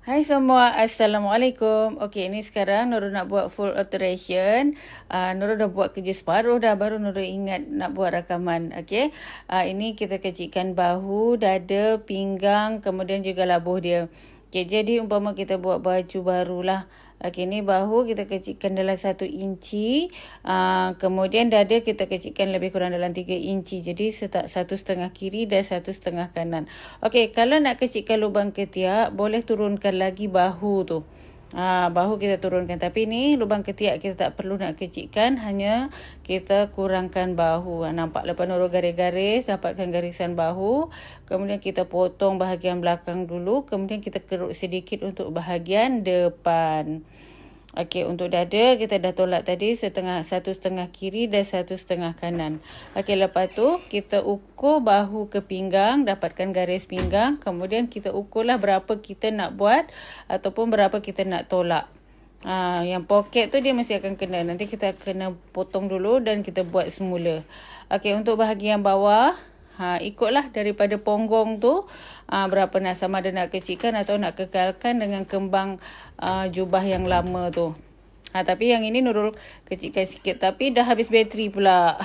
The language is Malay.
Hai semua, Assalamualaikum. Okey, ini sekarang Nurul nak buat full alteration. Nurul dah buat kerja separuh dah, baru Nurul ingat nak buat rakaman. Okey, ini kita kecikkan bahu, dada, pinggang, kemudian juga labuh dia. Okey, jadi umpama kita buat baju barulah. Okey, ni bahu kita kecikkan dalam 1 inci. Kemudian dada kita kecikkan lebih kurang dalam 3 inci. Jadi 1,5 kiri dan 1,5 kanan. Okey, kalau nak kecikkan lubang ketiak, boleh turunkan lagi bahu tu. Bahu kita turunkan. Tapi ni lubang ketiak kita tak perlu nak kecikkan. Hanya kita kurangkan bahu. Nampak lepas Nurul garis-garis, dapatkan garisan bahu. Kemudian kita potong bahagian belakang dulu. Kemudian kita kerut sedikit untuk bahagian depan. Okey, untuk dada kita dah tolak tadi 1,5 kiri dan 1,5 kanan. Okey, lepas tu kita ukur bahu ke pinggang, dapatkan garis pinggang. Kemudian kita ukurlah berapa kita nak buat ataupun berapa kita nak tolak. Yang poket tu dia mesti akan kena. Nanti kita kena potong dulu dan kita buat semula. Okey, untuk bahagian bawah, ikutlah daripada ponggong tu berapa nak, sama ada nak kecilkan atau nak kekalkan dengan kembang jubah yang lama tu. Tapi yang ini Nurul kecilkan sikit, tapi dah habis bateri pula.